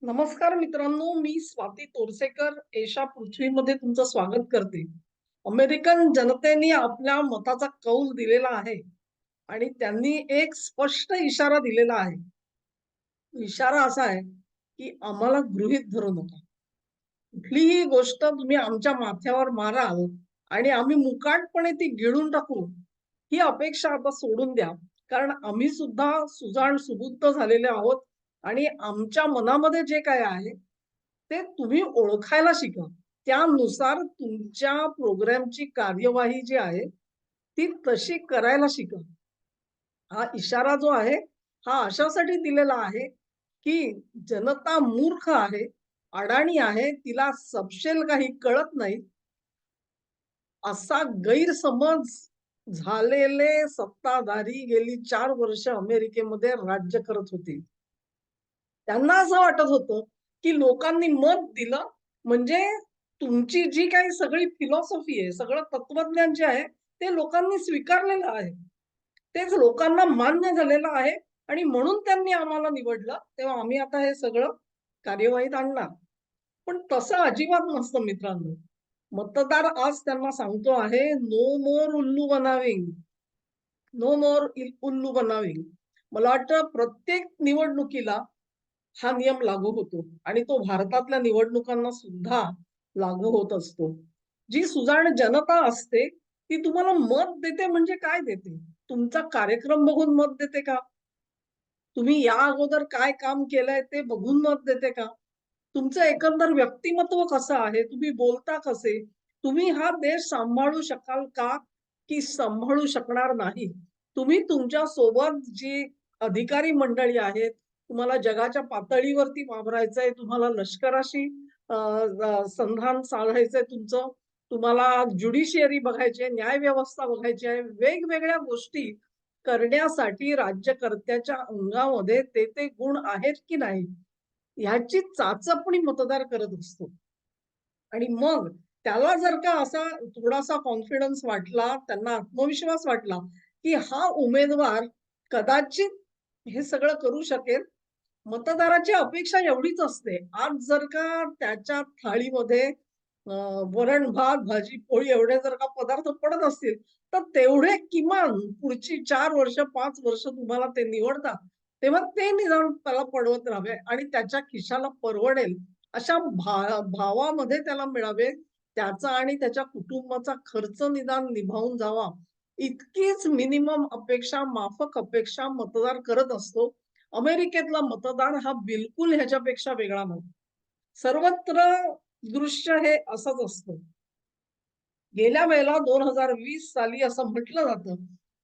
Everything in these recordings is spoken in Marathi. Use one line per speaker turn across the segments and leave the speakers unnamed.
नमस्कार मित्रांनो, मी स्वाती तोरसेकर एशा पृथ्वीमध्ये तुमचं स्वागत करते. अमेरिकन जनतेने आपल्या मताचा कौल दिलेला आहे आणि त्यांनी एक स्पष्ट इशारा दिलेला आहे. इशारा असा आहे, की आम्हाला गृहीत धरू नका. कुठलीही गोष्ट तुम्ही आमच्या माथ्यावर माराल आणि आम्ही मुकाटपणे ती गिळून टाकू, ही अपेक्षा आता सोडून द्या. कारण आम्ही सुद्धा सुजाण सुबुद्ध झालेले आहोत आणि आमच्या मनामध्ये जे काही आहे, ते तुम्ही ओळखायला शिका. त्यानुसार तुमच्या प्रोग्रामची कार्यवाही जी आहे, ती तशी करायला शिका. हा इशारा जो आहे, हा अशासाठी दिलेला आहे, की जनता मूर्ख आहे, अडाणी आहे, तिला सपशेल काही कळत नाही, असा गैरसमज झालेले सत्ताधारी गेली 4 वर्ष अमेरिकेमध्ये राज्य करत होते. त्यांना असं वाटत होतं, की लोकांनी मत दिलं म्हणजे तुमची जी काही सगळी फिलॉसॉफी आहे, सगळं तत्वज्ञान जे आहे, ते लोकांनी स्वीकारलेलं आहे. तेच लोकांना मान्य झालेलं आहे आणि म्हणून त्यांनी आम्हाला निवडलं. तेव्हा आम्ही आता हे सगळं कार्यवाहीत आणणार. पण तसं अजिबात नसतं मित्रांनो. मतदार आज त्यांना सांगतो आहे, "नो मोर उल्लू बनाविंग, नो मोर उल्लू बनाविंग." मला वाटतं प्रत्येक निवडणुकीला हा नियम लागू होतो आणि तो भारतातल्या निवडणुकांना सुद्धा लागू होत असतो. जी सुजाण जनता असते, ती तुम्हाला मत देते म्हणजे काय देते? तुमचा कार्यक्रम बघून मत देते का? तुम्ही या अगोदर काय काम केलंय ते बघून मत देते का? तुमचं एकंदर व्यक्तिमत्व कसं आहे? तुम्ही बोलता कसे? तुम्ही हा देश सांभाळू शकाल का? की सांभाळू शकणार नाही? तुम्ही तुमच्या सोबत जी अधिकारी मंडळी आहेत, तुम्हाला जगाच्या पातळीवरती वावरायचंय, तुम्हाला लष्कराशी संधान साधायचंय तुमचं, तुम्हाला ज्युडिशियरी बघायची आहे, न्यायव्यवस्था बघायची आहे, वेगवेगळ्या गोष्टी करण्यासाठी राज्यकर्त्याच्या अंगामध्ये ते गुण आहेत की नाही, ह्याची चाचपणी मतदार करत असतो. आणि मग त्याला जर का असा थोडासा कॉन्फिडन्स वाटला, त्यांना आत्मविश्वास वाटला, की हा उमेदवार कदाचित हे सगळं करू शकेल. मतदाराची अपेक्षा एवढीच असते. आज जर का त्याच्या थाळीमध्ये वरण-भात, भाजी-पोळी एवढे जर का पदार्थ पडत असतील, तर तेवढे किमान पुढची 4 वर्ष, 5 वर्ष तुम्हाला ते निवडतात. तेव्हा ते निदान त्याला पडवत राहावे आणि त्याच्या खिशाला परवडेल अशा भावामध्ये त्याला मिळावे. त्याचा आणि त्याच्या कुटुंबाचा खर्च निदान निभावून जावा. इतकीच मिनिमम अपेक्षा, माफक अपेक्षा मतदार करत असतो. अमेरिकेतला मतदार हा बिलकुल ह्याच्यापेक्षा वेगळा नव्हता. सर्वत्र दृश्य हे असंच असतं. गेल्या वेळेला 2020 साली असं म्हटलं जातं,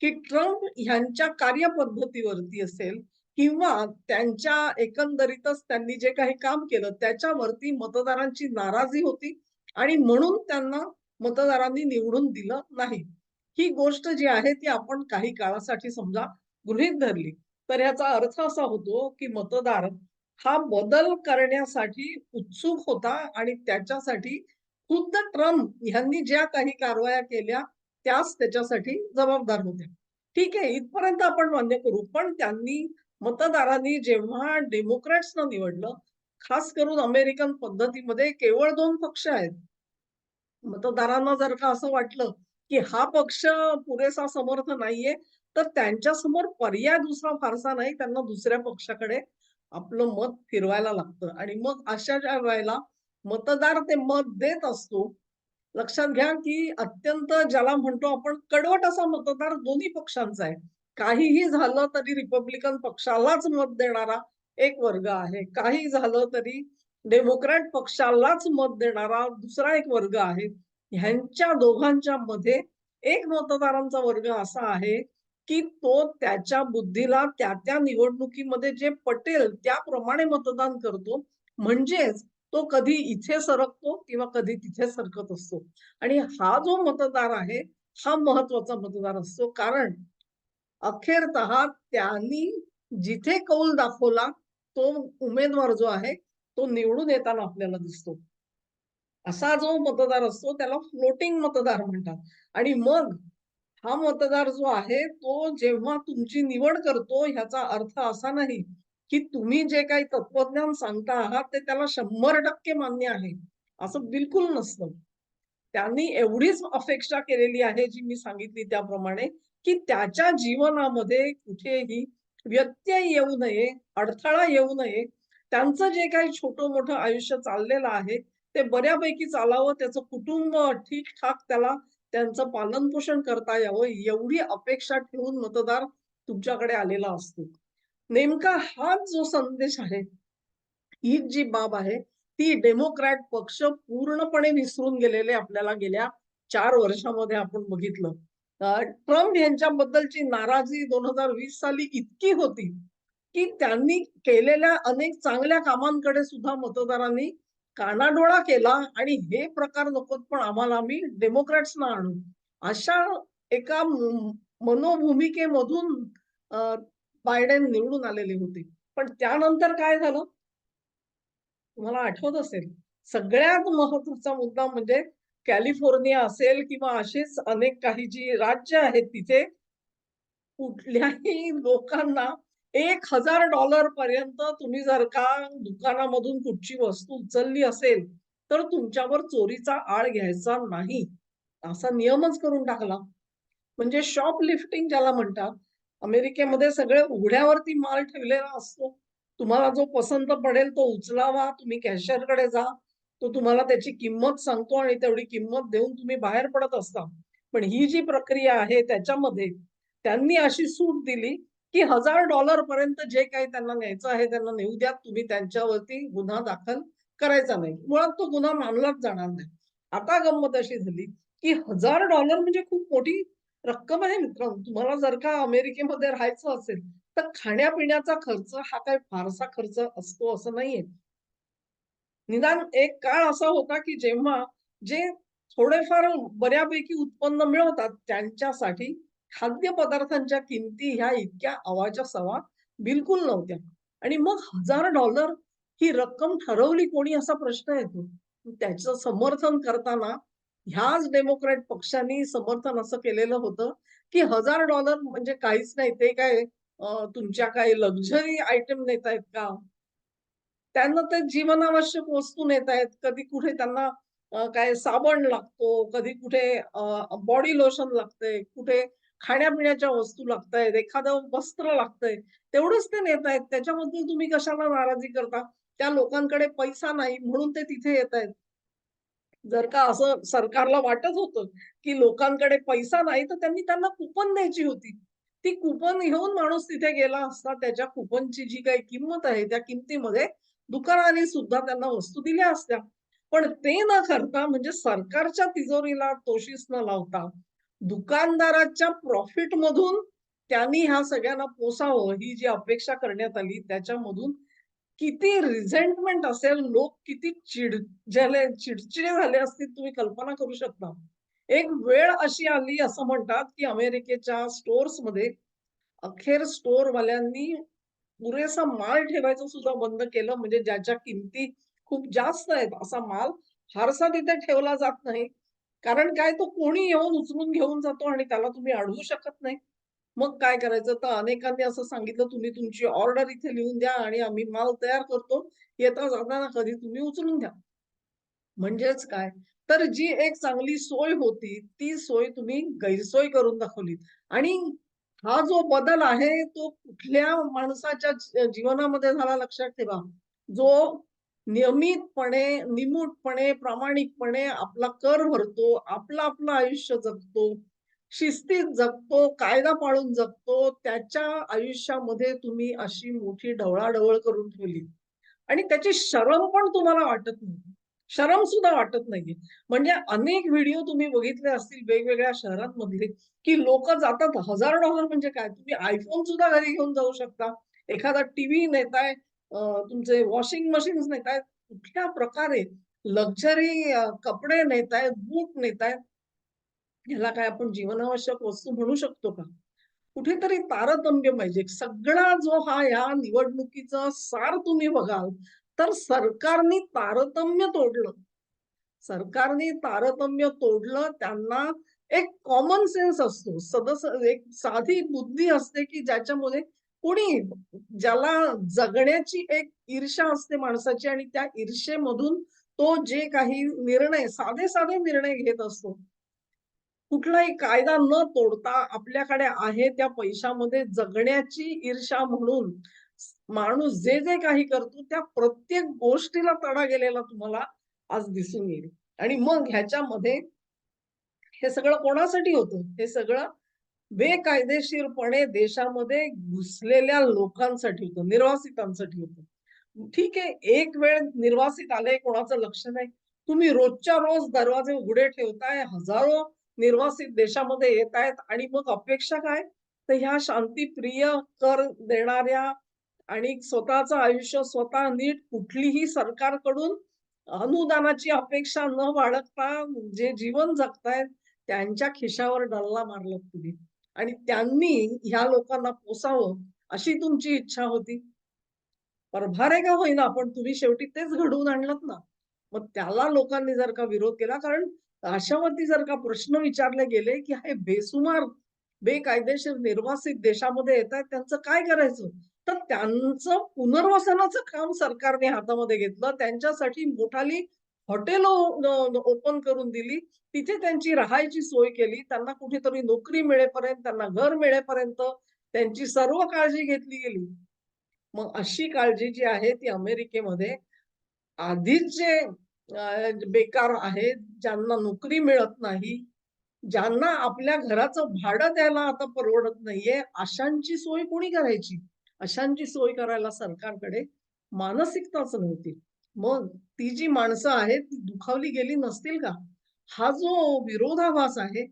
की ट्रम्प ह्यांच्या कार्यपद्धतीवरती असेल किंवा त्यांच्या एकंदरीतच त्यांनी जे काही काम केलं त्याच्यावरती मतदारांची नाराजी होती आणि म्हणून त्यांना मतदारांनी निवडून दिलं नाही. ही गोष्ट जी आहे ती आपण काही काळासाठी समजा गृहीत धरली, तर याचा अर्थ असा होतो, की मतदार हा बदल करण्यासाठी उत्सुक होता आणि त्याच्यासाठी खुद्द ट्रम्प ह्यांनी ज्या काही कारवाया केल्या, त्याच त्याच्यासाठी जबाबदार होत्या. ठीक आहे, इथपर्यंत आपण मान्य करू. पण त्यांनी मतदारांनी जेव्हा डेमोक्रॅट्सना निवडलं, खास करून अमेरिकन पद्धतीमध्ये केवळ 2 पक्ष आहेत. मतदारांना जर का असं वाटलं, की हा पक्ष पुरेसा समर्थ नाहीये, तर त्यांच्यासमोर पर्याय दुसरा फारसा नाही. त्यांना दुसऱ्या पक्षाकडे आपलं मत फिरवायला लागतं आणि मग अशा ज्या वेळेला मतदार ते मत देत असतो. लक्षात घ्या, की अत्यंत ज्याला म्हणतो आपण कडवट असा मतदार दोन्ही पक्षांचा आहे. काहीही झालं तरी रिपब्लिकन पक्षालाच मत देणारा एक वर्ग आहे. काही झालं तरी डेमोक्रॅट पक्षालाच मत देणारा दुसरा एक वर्ग आहे. ह्यांच्या दोघांच्या मध्ये एक मतदारांचा वर्ग असा आहे, की तो त्याच्या बुद्धीला त्या निवडणुकीमध्ये जे पटेल त्याप्रमाणे मतदान करतो. म्हणजेच तो कधी इथे सरकतो किंवा कधी तिथे सरकत असतो. आणि हा जो मतदार आहे, हा महत्वाचा मतदार असतो. कारण अखेरतः त्यांनी जिथे कौल दाखवला, तो उमेदवार जो आहे, तो निवडून येताना आपल्याला दिसतो. असा जो मतदार असतो त्याला फ्लोटिंग मतदार म्हणतात. आणि मग हा मतदार जो आहे, तो जेव्हा तुमची निवड करतो ह्याचा अर्थ असा नाही, की तुम्ही जे काही तत्वज्ञान सांगता आहात ते त्याला 100% मान्य आहे, असं बिलकुल नसतं. त्यांनी एवढीच अपेक्षा केलेली आहे, जी मी सांगितली त्याप्रमाणे, की त्याच्या जीवनामध्ये कुठेही व्यत्यय येऊ नये, अडथळा येऊ नये. त्यांचं जे काही छोटं-मोठं आयुष्य चाललेलं आहे, ते बऱ्यापैकी चालावं, त्याचं कुटुंब ठीक-ठाक त्याला त्यांचं पालन-पोषण करता यावं, एवढी अपेक्षा ठेवून मतदार तुमच्याकडे आलेला असतो. नेमका हाच जो संदेश आहे, ही जी बाब आहे, ती डेमोक्रॅट पक्ष पूर्णपणे विसरून गेलेले आपल्याला गेल्या 4 वर्षामध्ये आपण बघितलं. ट्रम्प यांच्याबद्दलची नाराजी 2020 साली इतकी होती, की त्यांनी केलेल्या अनेक चांगल्या कामांकडे सुद्धा मतदारांनी कानाडोळा केला आणि हे प्रकार नकोत, पण आम्ही डेमोक्रॅट्सना आणू. अशा एका मनोभूमिकेमधून अ, बायडेन निवडून आलेले होते. पण त्यानंतर काय झालं? तुम्हाला आठवत असेल, सगळ्यात महत्त्वाचा मुद्दा म्हणजे कॅलिफोर्निया असेल किंवा अशीच अनेक काही जी राज्य आहेत तिथे कुठल्याही लोकांना $1000 पर्यंत तुम्ही जर का दुकानामधून कुठची वस्तू उचलली असेल, तर तुमच्यावर चोरीचा आळ घ्यायचा नाही. असा नियमच करून टाकला. म्हणजे शॉपलिफ्टिंग ज्याला म्हणतात. अमेरिकेमध्ये सगळे उघड्यावरती माल ठेवलेला असतो. तुम्हाला जो पसंत पडेल तो उचलावा. तुम्ही कॅशियरकडे जा. तो तुम्हाला त्याची किंमत सांगतो आणि तेवढी किंमत देऊन तुम्ही बाहेर पडत असता. पण ही जी प्रक्रिया आहे त्याच्यामध्ये त्यांनी अशी सूट दिली, की $1000 पर्यंत जे काही त्यांना न्यायचं आहे त्यांना नेऊ द्या. तुम्ही त्यांच्यावरती गुन्हा दाखल करायचा नाही. मुळात तो गुन्हा मानलाच जाणार नाही. आता गंमत अशी झाली, की $1000 म्हणजे खूप मोठी रक्कम आहे मित्रांनो. तुम्हाला जर का अमेरिकेमध्ये राहायचं असेल, तर खाण्यापिण्याचा खर्च हा काही फारसा खर्च असतो असं नाहीये. निदान एक काळ असा होता, की जेव्हा जे थोडेफार बऱ्यापैकी उत्पन्न मिळवतात, त्यांच्यासाठी खाद्यपदार्थांच्या किमती ह्या इतक्या अवाच्या-सवा बिलकुल नव्हत्या. आणि मग $1000 ही रक्कम ठरवली कोणी असा प्रश्न येतो. त्याचं समर्थन करताना ह्याच डेमोक्रॅट पक्षाने समर्थन असं केलेलं होतं, की $1000 म्हणजे काहीच नाही. ते काय तुमच्या काही लक्झरी आयटम नेतायत का? त्यांना ते जीवनावश्यक वस्तू नेतायत. कधी कुठे त्यांना काय साबण लागतो, कधी कुठे बॉडी लोशन लागतंय, कुठे खाण्यापिण्याच्या वस्तू लागतायत, एखादं वस्त्र लागतंय. तेवढंच ते नेतायत. त्याच्याबद्दल तुम्ही कशाला नाराजी करता? त्या लोकांकडे पैसा नाही म्हणून ते तिथे येतायत. जर का असं सरकारला वाटत होतं, की लोकांकडे पैसा नाही, तर त्यांनी त्यांना कुपन द्यायची होती. ती कुपन घेऊन माणूस तिथे गेला असता. त्याच्या कुपनची जी काही किंमत आहे, त्या किमतीमध्ये दुकानाने सुद्धा त्यांना वस्तू दिल्या असत्या. पण ते न करता म्हणजे सरकारच्या तिजोरीला तोशीस न लावता, दुकानदाराच्या प्रॉफिटमधून त्यांनी ह्या सगळ्यांना पोसावं, ही जी अपेक्षा करण्यात आली, त्याच्यामधून किती रिझेंटमेंट असेल, लोक किती चिडचिडे झाले असतील तुम्ही कल्पना करू शकता. एक वेळ अशी आली असं म्हणतात, की अमेरिकेच्या स्टोर्समध्ये अखेर स्टोअरवाल्यांनी पुरेसा माल ठेवायचं सुद्धा बंद केलं. म्हणजे ज्याच्या किमती खूप जास्त आहेत असा माल फारसा तिथे ठेवला जात नाही. कारण काय तो कोणी येऊन उचलून घेऊन जातो आणि त्याला तुम्ही अडवू शकत नाही. मग काय करायचं? तर अनेकांनी असं सांगितलं, "तुम्ही तुमची ऑर्डर इथे लिहून द्या आणि आम्ही माल तयार करतो. येता जाताना कधी तुम्ही उचलून घ्या." म्हणजेच काय? तर जी एक चांगली सोय होती, ती सोय तुम्ही गैरसोय करून दाखवलीत. आणि हा जो बदल आहे, तो कुठल्या माणसाच्या जीवनामध्ये झाला लक्षात ठेवा. जो नियमितपणे, निमूटपणे, प्रामाणिकपणे आपला कर भरतो, आपलं आयुष्य जगतो, शिस्तीत जगतो, कायदा पाळून जगतो, त्याच्या आयुष्यामध्ये तुम्ही अशी मोठी ढवळाढवळ करून ठेवली. आणि त्याची शरम पण तुम्हाला वाटत नाही. शरम सुद्धा वाटत नाहीये. म्हणजे अनेक व्हिडिओ तुम्ही बघितले असतील वेगवेगळ्या शहरांमधले, की लोकं जातात $1000 म्हणजे काय? तुम्ही iPhone सुद्धा घरी घेऊन जाऊ शकता. एखादा टीव्ही नेताय, तुमचे वॉशिंग मशीन्स नेतायत. कुठल्या प्रकारे लक्झरी कपडे नेतायत, बूट नेतायत. ह्याला काय आपण जीवनावश्यक वस्तू म्हणू शकतो का? कुठेतरी तारतम्य पाहिजे. सगळा जो हा या निवडणुकीचा सार तुम्ही बघाल, तर सरकारनी तारतम्य तोडलं. सरकारने तारतम्य तोडलं. त्यांना एक कॉमन सेन्स असतो. एक साधी बुद्धी असते, की ज्याच्यामध्ये कोणी ज्याला जगण्याची एक ईर्ष्या असते माणसाची आणि त्या ईर्ष्येमधून तो जे काही निर्णय, साधे-साधे निर्णय घेत असतो. कुठलाही कायदा न तोडता आपल्याकडे आहे त्या पैशामध्ये जगण्याची ईर्ष्या म्हणून माणूस जे काही करतो त्या प्रत्येक गोष्टीला तडा गेलेला तुम्हाला आज दिसून येईल. आणि मग ह्याच्यामध्ये हे सगळं कोणासाठी होतं? हे सगळं बेकायदेशीरपणे देशामध्ये घुसलेल्या लोकांसाठी होतं, निर्वासितांसाठी होतं. ठीक आहे, एक वेळ निर्वासित आले, कोणाचं लक्ष नाही. तुम्ही रोजच्या रोज दरवाजे उघडे ठेवताय, हजारो निर्वासित देशामध्ये येतायत आणि मग अपेक्षा काय? तर ह्या शांतीप्रिय, कर देणाऱ्या आणि स्वतःचं आयुष्य स्वतः नीट कुठलीही सरकारकडून अनुदानाची अपेक्षा न बाळगता जे जीवन जगतायत, त्यांच्या खिशावर डल्ला मारलात तुम्ही. आणि त्यांनी ह्या लोकांना पोसावं अशी तुमची इच्छा होती. परभारे का होईना, पण तुम्ही शेवटी तेच घडवून आणलत ना. मग त्याला लोकांनी जर का विरोध केला, कारण अशावरती जर का प्रश्न विचारले गेले, की हे बेसुमार, बेकायदेशीर निर्वासित देशामध्ये येतायत, त्यांचं काय करायचं? तर त्यांचं पुनर्वसनाचं काम सरकारने हातामध्ये घेतलं. त्यांच्यासाठी मोठाली हॉटेलं ओपन करून दिली. तिथे त्यांची राहायची सोय केली. त्यांना कुठेतरी नोकरी मिळेपर्यंत, त्यांना घर मिळेपर्यंत त्यांची सर्व काळजी घेतली गेली. मग अशी काळजी जी आहे ती अमेरिकेमध्ये आधीच जे बेकार आहेत, ज्यांना नोकरी मिळत नाही, ज्यांना आपल्या घराचं भाडं द्यायला आता परवडत नाहीये, अशांची सोय कोणी करायची? अशांची सोय करायला सरकारकडे मानसिकताच नव्हती. मग ती जी माणसं आहेत, ती दुखावली गेली नसतील का? हा जो विरोधाभास आहे,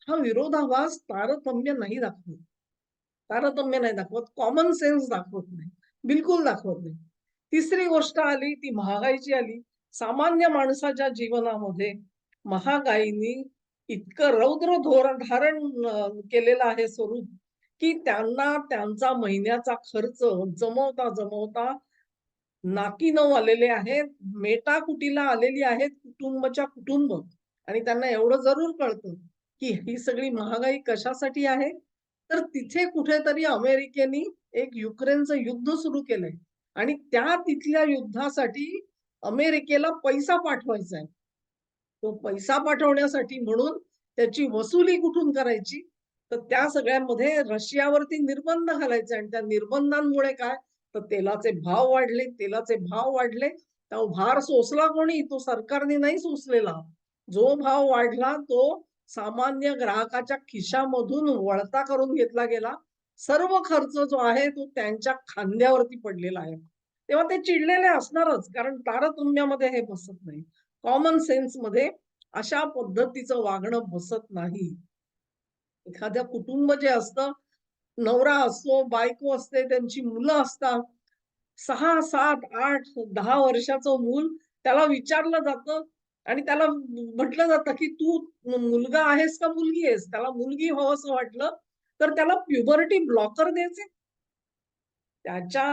हा विरोधाभास तारतम्य नाही दाखवत. तारतम्य नाही दाखवत, कॉमन सेन्स दाखवत नाही. बिलकुल दाखवत नाही. तिसरी गोष्ट आली ती महागाईची आली. सामान्य माणसाच्या जीवनामध्ये महागाईनी इतकं रौद्र धारण केलेलं आहे स्वरूप, की त्यांना त्यांचा महिन्याचा खर्च जमवता नाकी नऊ आलेले आहेत. मेटाकुटीला आलेली आहेत कुटुंबाच्या कुटुंब. आणि त्यांना एवढं जरूर कळतं, की ही सगळी महागाई कशासाठी आहे? तर तिथे कुठेतरी अमेरिकेने एक युक्रेनचं युद्ध सुरू केलंय आणि त्या तिथल्या युद्धासाठी अमेरिकेला पैसा पाठवायचा आहे. तो पैसा पाठवण्यासाठी म्हणून त्याची वसुली कुठून करायची? तर त्या सगळ्यामध्ये रशियावरती निर्बंध घालायचे आणि त्या निर्बंधांमुळे काय? तर तेलाचे भाव वाढले, तेलाचे भाव वाढले. तो भार सोसला कोणी? तो सरकारने नाही सोसलेला. जो भाव वाढला तो सामान्य ग्राहकाच्या खिशामधून वळता करून घेतला गेला. सर्व खर्च जो आहे तो त्यांच्या खांद्यावरती पडलेला आहे. तेव्हा ते चिडलेले असणारच, कारण तारतम्यामध्ये हे बसत नाही. कॉमन सेन्समध्ये अशा पद्धतीचं वागणं बसत नाही. एखाद्या कुटुंब जे असतं, नवरा असतो, बायको असते, त्यांची मुलं असतात. 6, 7, 8, 10 वर्षाचं मूल त्याला विचारलं जातं आणि त्याला म्हटलं जातं, की "तू मुलगा आहेस का मुलगी आहेस?" त्याला मुलगी हवंसं वाटलं, तर त्याला प्युबर्टी ब्लॉकर द्यायचे. त्याच्या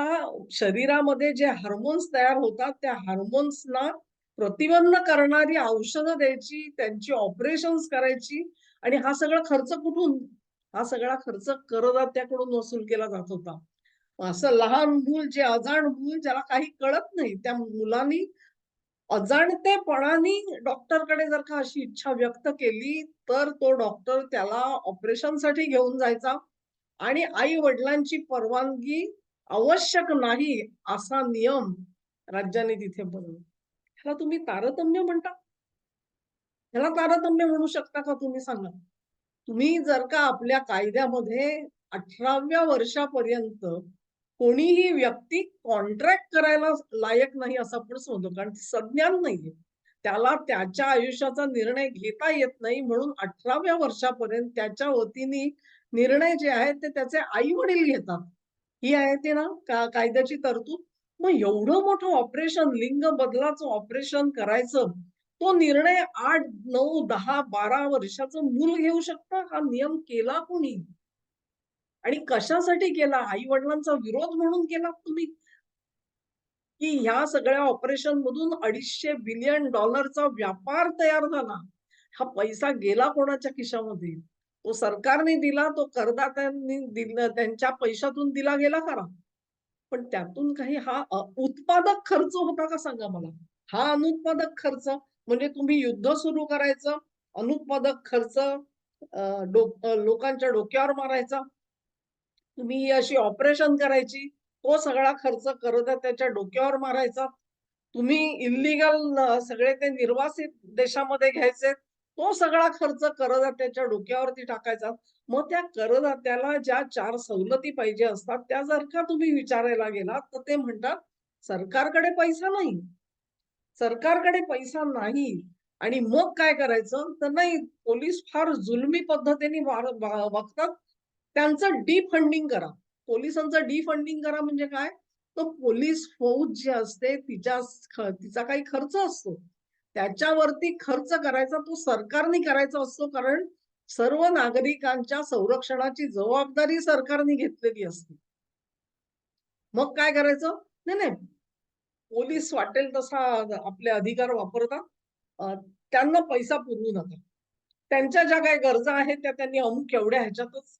शरीरामध्ये जे हार्मोन्स तयार होतात, त्या हार्मोन्सना प्रतिबंध करणारी औषधं द्यायची, त्यांची ऑपरेशन्स करायची आणि हा सगळा खर्च कुठून? हा सगळा खर्च करदात्याकडून वसूल केला जात होता. असं लहान मूल, जे अजाण मूल, ज्याला काही कळत नाही, त्या मुलानी अजाणतेपणाने डॉक्टरकडे जर का अशी इच्छा व्यक्त केली, तर तो डॉक्टर त्याला ऑपरेशनसाठी घेऊन जायचा आणि आई-वडिलांची परवानगी आवश्यक नाही, असा नियम राज्याने तिथे बनवला. ह्याला तुम्ही तारतम्य म्हणता? ह्याला तारतम्य म्हणू शकता का तुम्ही सांगा? तुम्ही जर का आपल्या कायद्यामध्ये 18व्या वर्षापर्यंत कोणीही व्यक्ती कॉन्ट्रॅक्ट करायला लायक नाही असं आपण समजतो. कारण ती संज्ञान नाहीये. त्याला त्याच्या आयुष्याचा निर्णय घेता येत नाही म्हणून 18व्या वर्षापर्यंत त्याच्या वतीने निर्णय जे आहेत ते त्याचे आई-वडील घेतात. ही आहे ते ना कायद्याची तरतूद. मग एवढं मोठं ऑपरेशन, लिंग बदलाचं ऑपरेशन करायचं, तो निर्णय 8, 9, 10, 12 वर्षाचं मूल घेऊ शकतं? हा नियम केला कोणी? आणि कशासाठी केला? आई-वडिलांचा विरोध म्हणून केला तुम्ही? की ह्या सगळ्या ऑपरेशनमधून $250 बिलियन चा व्यापार तयार झाला. हा पैसा गेला कोणाच्या खिशामध्ये? तो सरकारने दिला, तो करदात्यांनी दिला, त्यांच्या पैशातून दिला गेला खरा. पण त्यातून काही हा उत्पादक खर्च होता का सांगा मला? हा अनुत्पादक खर्च म्हणजे तुम्ही युद्ध सुरू करायचं, अनुत्पादक खर्च लोकांच्या डोक्यावर मारायचा. तुम्ही ही अशी ऑपरेशन करायची, तो सगळा खर्च करदात्याच्या डोक्यावर मारायचा. तुम्ही इल्लीगल सगळे ते निर्वासित देशामध्ये घ्यायचे, तो सगळा खर्च करदात्याच्या डोक्यावरती टाकायचा. मग त्या करदात्याला ज्या 4 सवलती पाहिजे असतात, त्या जर का तुम्ही विचारायला गेलात, तर ते म्हणतात, "सरकारकडे पैसा नाही." सरकारकडे पैसा नाही आणि मग काय करायचं? तर नाही, पोलीस फार जुलमी पद्धतीने वागतात. त्यांचं डिफंडिंग करा. पोलिसांचं डिफंडिंग करा म्हणजे काय? तर पोलीस फौज जी असते तिचा काही खर्च असतो. त्याच्यावरती खर्च करायचा तो सरकारने करायचा असतो, कारण सर्व नागरिकांच्या संरक्षणाची जबाबदारी सरकारने घेतलेली असते. मग काय करायचं? नाही, नाही. पोलीस वाटेल तसा आपले अधिकार वापरतात. अ, त्यांना पैसा पुरवू नका. त्यांच्या ज्या काही गरजा आहेत त्या त्यांनी अमुक एवढ्या ह्याच्यातच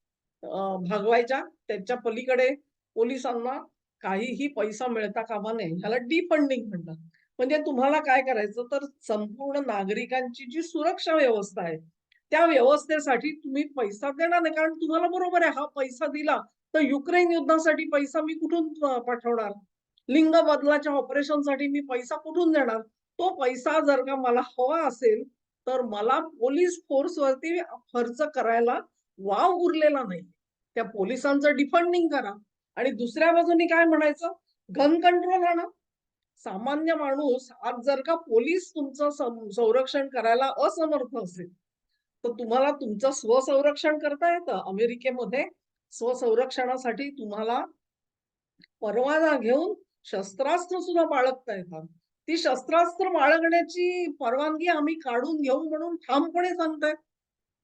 भागवायच्या. त्याच्या पलीकडे पोलिसांना काहीही पैसा मिळता कामा नये. ह्याला डिफंडिंग म्हणतात. म्हणजे तुम्हाला काय करायचं तर संपूर्ण नागरिकांची जी सुरक्षा व्यवस्था आहे, त्या व्यवस्थेसाठी तुम्ही पैसा देणार नाही. कारण तुम्हाला बरोबर आहे, हा पैसा दिला तर युक्रेन युद्धासाठी पैसा मी कुठून पाठवणार? लिंग बदलाच्या ऑपरेशनसाठी मी पैसा कुठून देणार? तो पैसा जर का मला हवा असेल, तर मला पोलीस फोर्सवरती खर्च करायला वाव उरलेला नाही. त्या पोलिसांचं डिफंडिंग करा आणि दुसऱ्या बाजूने काय म्हणायचं? गन कंट्रोल आणा. सामान्य माणूस आज जर का पोलीस तुमचं संरक्षण करायला असमर्थ असेल, तर तुम्हाला तुमचं स्वसंरक्षण करता येतं. अमेरिकेमध्ये स्वसंरक्षणासाठी तुम्हाला परवाना घेऊन शस्त्रास्त्र सुद्धा बाळगता येतात. ती शस्त्रास्त्र बाळगण्याची परवानगी आम्ही काढून घेऊ म्हणून ठामपणे सांगतायत.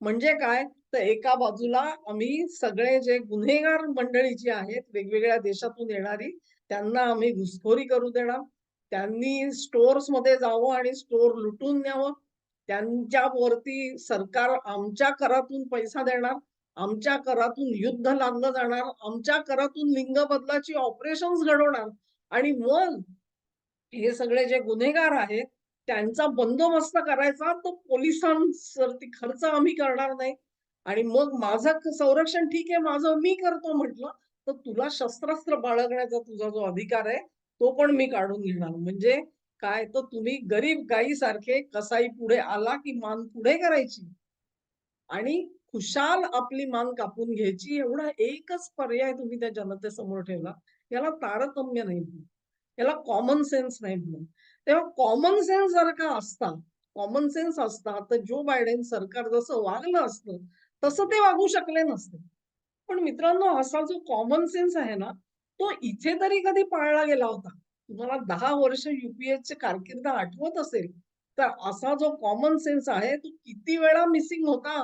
म्हणजे काय? तर एका बाजूला आम्ही सगळे जे गुन्हेगार मंडळी जी आहेत, वेगवेगळ्या देशातून येणारी, त्यांना आम्ही घुसखोरी करू देणार. त्यांनी स्टोअर्समध्ये जावं आणि स्टोअर लुटून न्यावं. त्यांच्यावरती सरकार आमच्या करातून पैसा देणार. आमच्या करातून युद्ध लादलं जाणार. आमच्या करातून लिंग बदलाची ऑपरेशन्स घडवणार आणि मग हे सगळे जे गुन्हेगार आहेत, त्यांचा बंदोबस्त करायचा तो पोलिसांवरती खर्च आम्ही करणार नाही आणि मग माझं संरक्षण ठीक आहे, माझं मी करतो म्हटलं, तर तुला शस्त्रास्त्र बाळगण्याचा तुझा जो अधिकार आहे, तो पण मी काढून घेणार. म्हणजे काय, तर तुम्ही गरीब गाईसारखे कसाई पुढे आला की मान पुढे करायची आणि खुशाल आपली मान कापून घ्यायची. एवढा एकच पर्याय तुम्ही त्या जनतेसमोर ठेवला. याला तारतम्य नाही म्हणत. याला कॉमन सेन्स नाही म्हणत. तेव्हा कॉमन सेन्स जर का असता, कॉमन सेन्स असता, तर जो बायडेन सरकार जसं वागलं असतं, तसं ते वागू शकले नसते. पण मित्रांनो, असा जो कॉमन सेन्स आहे ना, तो इथे तरी कधी पाळला गेला होता. तुम्हाला 10 वर्ष यूपीएसची कारकीर्द आठवत असेल, तर असा जो कॉमन सेन्स आहे, तो किती वेळा मिसिंग होता,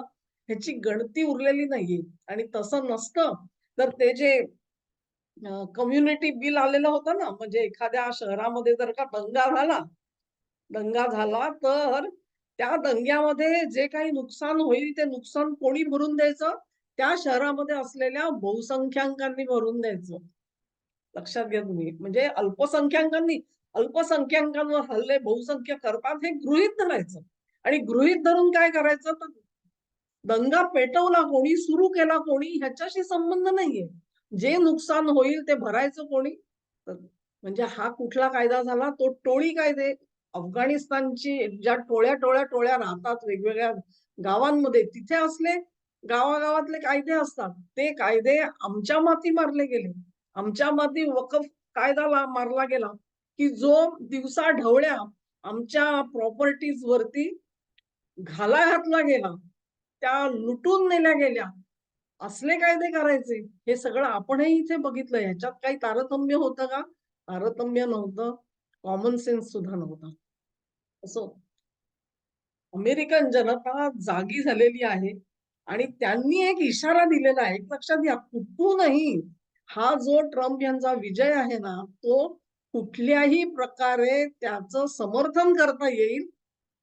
ह्याची गणती उरलेली नाहीये. आणि तसं नसतं, तर ते जे कम्युनिटी बिल आलेलं होतं ना, म्हणजे एखाद्या शहरामध्ये जर का दंगा झाला तर त्या दंग्यामध्ये जे काही नुकसान होईल, ते नुकसान कोणी भरून द्यायचं? त्या शहरामध्ये असलेल्या बहुसंख्याकांनी भरून द्यायचं. लक्षात घ्या तुम्ही. म्हणजे अल्पसंख्याकांवर हल्ले बहुसंख्य करतात हे गृहीत धरायचं आणि गृहीत धरून काय करायचं, तर दंगा पेटवला कोणी, सुरू केला कोणी ह्याच्याशी संबंध नाहीये. जे नुकसान होईल ते भरायचं कोणी? तर म्हणजे हा कुठला कायदा झाला? तो टोळी कायदे. अफगाणिस्तानची ज्या टोळ्या राहतात वेगवेगळ्या गावांमध्ये, तिथे असले गावागावातले कायदे असतात. ते कायदे आमच्या माती मारले गेले. आमच्या माती वकफ कायदा मारला गेला, की जो दिवसा ढवळ्या आमच्या प्रॉपर्टीज वरती घाला घातला गेला. त्या लुटून नेल्या गेल्या. असले कायदे करायचे. हे सगळं आपणही इथे बघितलं. ह्याच्यात काही तारतम्य होतं का? तारतम्य नव्हतं. कॉमन सेन्स सुद्धा नव्हता. असो, अमेरिकन जनता जागी झालेली आहे आणि त्यांनी एक इशारा दिलेला आहे. एक लक्षात घ्या, कुठूनही हा जो ट्रम्प यांचा विजय आहे ना, तो कुठल्याही प्रकारे त्याचं समर्थन करता येईल.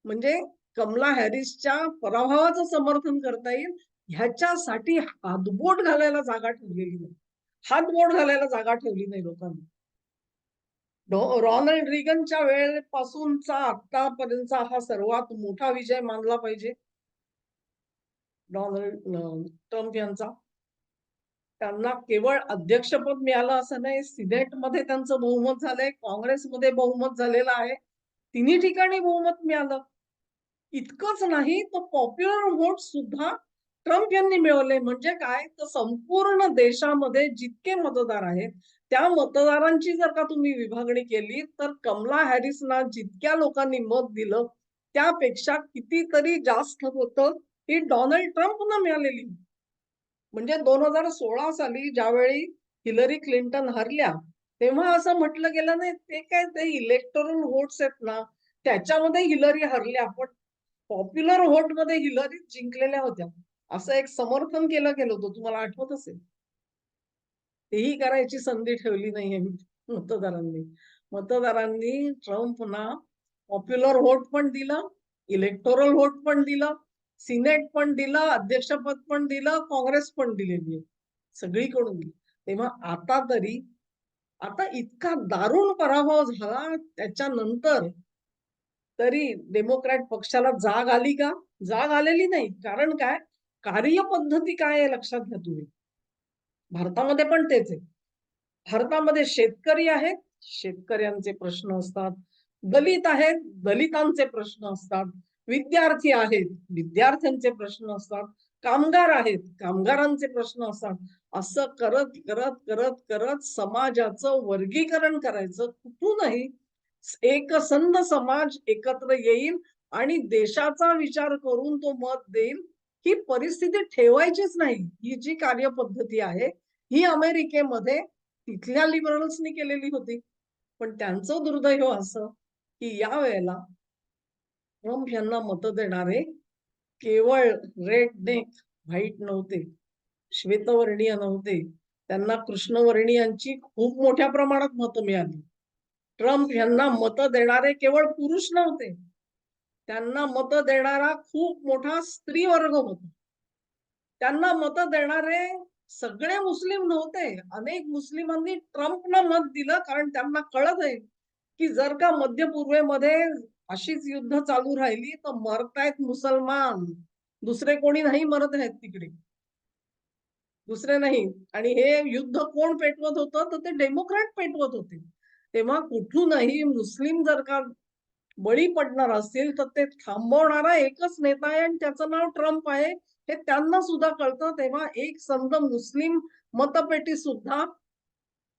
म्हणजे कमला हॅरिसच्या पराभवाचं समर्थन करता येईल ह्याच्यासाठी हातबोट घालायला जागा ठेवलेली नाही. हातबोट घालायला जागा ठेवली नाही लोकांनी. रॉनाल्ड रिगनच्या वेळेपासूनचा आतापर्यंतचा हा सर्वात मोठा विजय मानला पाहिजे डोनाल्ड ट्रम्प यांचा. त्यांना केवळ अध्यक्षपद मिळालं असं नाही, सिनेटमध्ये त्यांचं बहुमत झालंय, काँग्रेसमध्ये बहुमत झालेलं आहे, तिन्ही ठिकाणी बहुमत मिळालं. इतकंच नाही तर पॉप्युलर व्होट सुद्धा ट्रम्प यांनी मिळवले. म्हणजे काय, तर संपूर्ण देशामध्ये जितके मतदार आहेत त्या मतदारांची जर का तुम्ही विभागणी केली तर कमला हॅरिसना जितक्या लोकांनी मत दिलं त्यापेक्षा कितीतरी जास्त होतं ही डोनाल्ड ट्रम्पना मिळालेली. म्हणजे 2016 साली ज्यावेळी हिलरी क्लिंटन हरल्या तेव्हा असं म्हटलं गेलं नाही ते काय ते इलेक्टोरल व्होट्स आहेत ना त्याच्यामध्ये हिलरी हरल्या, पण पॉप्युलर व्होट मध्ये हिलरी जिंकलेल्या होत्या असं एक समर्थन केलं गेलं होतं, तुम्हाला आठवत असेल. तेही करायची संधी ठेवली नाहीये मतदारांनी. मतदारांनी ट्रम्पना पॉप्युलर व्होट पण दिलं, इलेक्टोरल व्होट पण दिलं, सिनेट पण दिलं, अध्यक्षपद पण दिलं, काँग्रेस पण दिलेली आहे, सगळीकडून दिली. तेव्हा आता तरी आता इतका दारुण पराभव झाला त्याच्यानंतर तरी डेमोक्रॅट पक्षाला जाग आली का? जाग आलेली नाही. कारण काय, कार्यपद्धती काय आहे लक्षात घ्या तुम्ही. भारतामध्ये पण तेच आहे. भारतामध्ये शेतकरी आहेत, शेतकऱ्यांचे प्रश्न असतात. दलित आहेत, दलितांचे प्रश्न असतात. विद्यार्थी आहेत, विद्यार्थ्यांचे प्रश्न असतात. कामगार आहेत, कामगारांचे प्रश्न असतात. असं करत करत करत करत समाजाचं वर्गीकरण करायचं. कुठूनही एकसंध समाज एकत्र येईल आणि देशाचा विचार करून तो मत देईल ही परिस्थिती ठेवायचीच नाही. ही जी कार्यपद्धती आहे ही अमेरिकेमध्ये तिथल्या लिबरल्सनी केलेली होती. पण त्यांचं दुर्दैव असं की या वेळेला ट्रम्प यांना मत देणारे केवळ रेड नेक व्हाईट नव्हते, श्वेतवर्णीय नव्हते. त्यांना कृष्णवर्णीयांची खूप मोठ्या प्रमाणात मतं मिळाली. ट्रम्प यांना मत देणारे केवळ पुरुष नव्हते, त्यांना मत देणारा खूप मोठा स्त्री वर्ग होता. त्यांना मत देणारे सगळे मुस्लिम नव्हते. अनेक मुस्लिमांनी ट्रम्पना मत दिलं कारण त्यांना कळत आहे की जर का मध्य पूर्वेमध्ये अशीच युद्ध चालू राहिली तर मरतायत मुसलमान, दुसरे कोणी नाही मरत आहेत तिकडे, दुसरे नाही. आणि हे युद्ध कोण पेटवत होतं तर ते डेमोक्रॅट पेटवत होते. तेव्हा कुठूनही मुस्लिम जर का बळी पडणार असतील तर ते थांबवणारा एकच नेता आहे आणि त्याचं नाव ट्रम्प आहे हे त्यांना सुद्धा कळतं. तेव्हा एक संघ मुस्लिम मतपेटी सुद्धा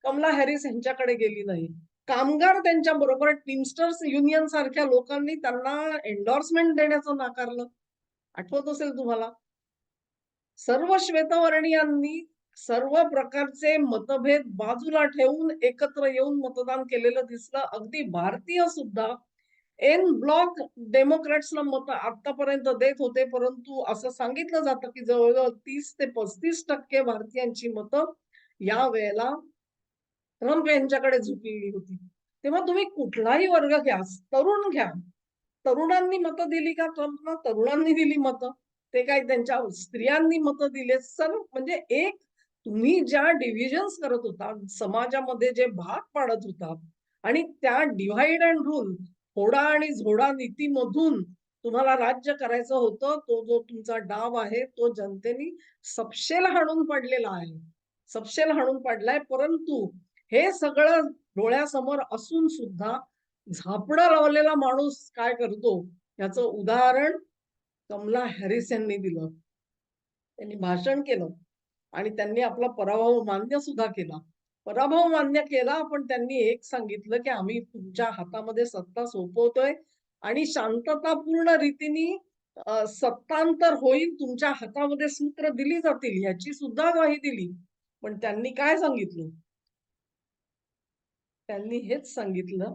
कमला हॅरिस यांच्याकडे गेली नाही. कामगार त्यांच्या बरोबर टीमस्टर्स युनियन सारख्या लोकांनी त्यांना एन्डोर्समेंट देण्याचं नाकारलं, आठवत असेल तुम्हाला. सर्व श्वेतवर्णीयांनी सर्व प्रकारचे मतभेद बाजूला ठेवून एकत्र येऊन मतदान केलेलं दिसलं. अगदी भारतीय सुद्धा एन ब्लॉक डेमोक्रॅट्सला मत आतापर्यंत देत होते, परंतु असं सांगितलं जातं की जवळजवळ 30 ते 35% भारतीयांची मतं या वेळेला ट्रम्प यांच्याकडे झुकलेली होती. तेव्हा तुम्ही कुठलाही वर्ग घ्या, तरुण घ्या, तरुणांनी मतं दिली का ट्रम्पना? तरुणांनी दिली मतं. ते काय त्यांच्या स्त्रियांनी मतं दिले. सर्व म्हणजे एक तुम्ही ज्या डिव्हिजन्स करत होता, समाजामध्ये जे भाग पाडत होता आणि त्या डिव्हाइड अँड रूल, फोडा आणि झोडा नीतीमधून तुम्हाला राज्य करायचं होतं, तो जो तुमचा डाव आहे तो जनतेने सपशेल हाणून पाडलेला आहे. सपशेल हाणून पाडलाय, परंतु हे सगळं डोळ्यासमोर असून सुद्धा झापडं लावलेला माणूस काय करतो याचं उदाहरण कमला हॅरिस यांनी दिलं. त्यांनी भाषण केलं आणि त्यांनी आपला पराभव मान्य सुद्धा केला. पराभव मान्य केला, पण त्यांनी एक सांगितलं की आम्ही तुमच्या हातामध्ये सत्ता सोपवतोय आणि शांततापूर्ण रीतीने सत्तांतर होईल, तुमच्या हातामध्ये सूत्र दिली जातील याची सुद्धा ग्वाही दिली. पण त्यांनी काय सांगितलं? त्यांनी हेच सांगितलं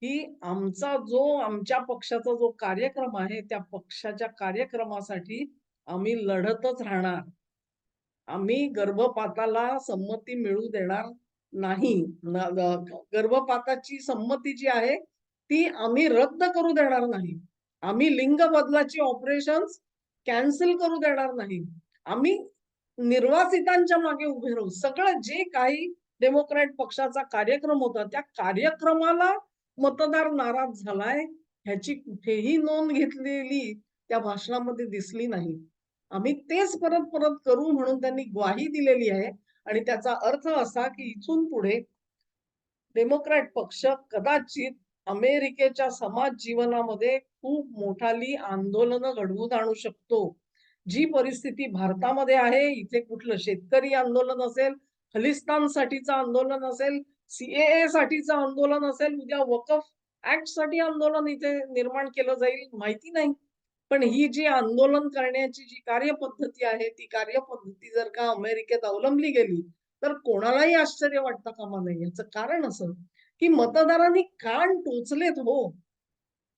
की आमच्या पक्षाचा जो कार्यक्रम आहे त्या पक्षाच्या कार्यक्रमासाठी आम्ही लढतच राहणार. आम्ही गर्भपाताला संमती मिळू देणार नाही. गर्भपाताची संमती जी आहे ती आम्ही रद्द करू देणार नाही. आम्ही लिंग बदलाची ऑपरेशन्स कॅन्सल करू देणार नाही. आम्ही निर्वासितांच्या मागे उभे राहू. सगळं जे काही डेमोक्रॅट पक्षाचा कार्यक्रम होता, त्या कार्यक्रमाला मतदार नाराज झालाय, ह्याची कुठेही नोंद घेतलेली त्या भाषणामध्ये दिसली नाही. आम्ही तेच परत-परत करू म्हणून त्यांनी ग्वाही दिलेली आहे आणि त्याचा अर्थ असा, की इथून पुढे डेमोक्रॅट पक्ष कदाचित अमेरिकेच्या समाज जीवनामध्ये खूप मोठाली आंदोलनं घडवून आणू शकतो. जी परिस्थिती भारतामध्ये आहे, इथे कुठलं शेतकरी आंदोलन असेल, खलिस्तानसाठीचं आंदोलन असेल, सी साठीचं आंदोलन असेल, उद्या वकफ ॲक्टसाठी आंदोलन इथे निर्माण केलं जाईल माहिती नाही. पण ही जी आंदोलन करण्याची जी कार्यपद्धती आहे, ती कार्यपद्धती जर का अमेरिकेत अवलंबली गेली, तर कोणालाही आश्चर्य वाटता कामा नये. याचं कारण असं, की मतदारांनी कान टोचलेत हो.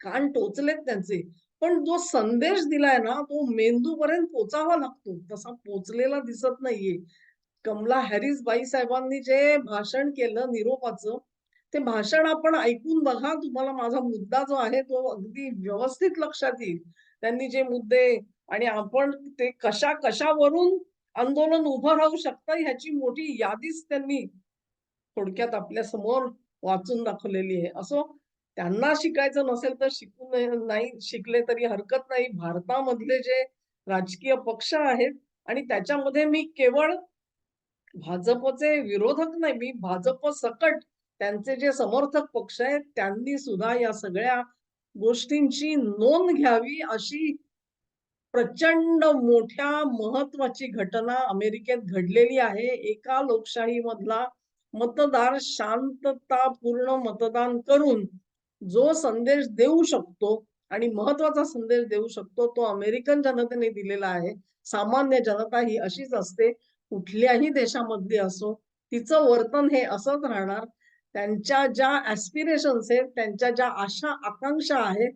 कान टोचलेत त्यांचे. पण जो संदेश दिलाय ना, तो मेंदूपर्यंत पोहोचावा लागतो. तसा पोहोचलेला दिसत नाहीये. कमला हॅरिस बाईसाहेबांनी जे भाषण केलं निरोपाचं, ते भाषण आपण ऐकून बघा. तुम्हाला माझा मुद्दा जो आहे, तो अगदी व्यवस्थित लक्षात येईल. त्यांनी जे मुद्दे आणि आपण ते कशा-कशावरून आंदोलन उभं राहू शकतं, ह्याची मोठी यादीच त्यांनी थोडक्यात आपल्या समोर वाचून दाखवलेली आहे. असो, त्यांना शिकायचं नसेल तर शिकू नये नाही शिकले तरी हरकत नाही. भारतामधले जे राजकीय पक्ष आहेत आणि त्याच्यामध्ये मी केवळ भाजपचे विरोधक नाही, मी भाजप सकट त्यांचे जे समर्थक पक्ष आहेत, त्यांनी सुद्धा या सगळ्या गोष्टींची नोंद घ्यावी, अशी प्रचंड मोठ्या महत्वाची घटना अमेरिकेत घडलेली आहे. एका लोकशाहीमधला मतदार शांततापूर्ण मतदान करून जो संदेश देऊ शकतो आणि महत्वाचा संदेश देऊ शकतो, तो अमेरिकन जनतेने दिलेला आहे. सामान्य जनता ही अशीच असते, कुठल्याही देशामधली असो, तिचं वर्तन हे असंच राहणार. त्यांच्या ज्या ॲस्पिरेशन्स आहेत, त्यांच्या ज्या आशा, आकांक्षा आहेत,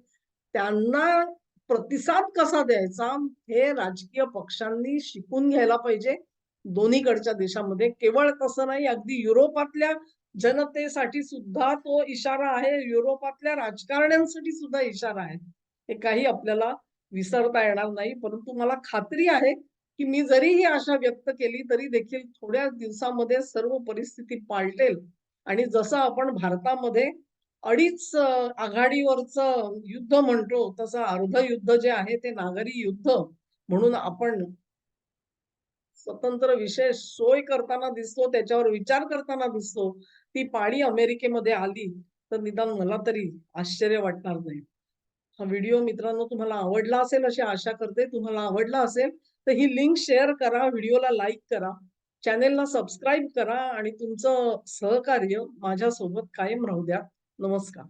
त्यांना प्रतिसाद कसा द्यायचा, हे राजकीय पक्षांनी शिकून घ्यायला पाहिजे, दोन्हीकडच्या देशामध्ये. केवळ तसं नाही, अगदी युरोपातल्या जनतेसाठी सुद्धा तो इशारा आहे. युरोपातल्या राजकारण्यांसाठी सुद्धा इशारा आहे. हे काही आपल्याला विसरता येणार नाही. परंतु मला खात्री आहे, की मी जरी ही आशा व्यक्त केली, तरी देखील थोड्या दिवसामध्ये सर्व परिस्थिती पालटेल आणि जसं आपण भारतामध्ये अडीच आघाडीवरचं युद्ध म्हणतो, तसं अर्ध युद्ध जे आहे ते नागरी युद्ध म्हणून आपण स्वतंत्र विशेष सोय करताना दिसतो, त्याच्यावर विचार करताना दिसतो. ती पाळी अमेरिकेमध्ये आली, तर निदान मला तरी आश्चर्य वाटणार नाही. हा व्हिडिओ मित्रांनो तुम्हाला आवडला असेल अशी आशा करते. तुम्हाला आवडला असेल तर ही लिंक शेअर करा, व्हिडिओला लाईक करा, चॅनेलला सबस्क्राईब करा आणि तुमचं सहकार्य माझ्यासोबत कायम राहू द्या. नमस्कार.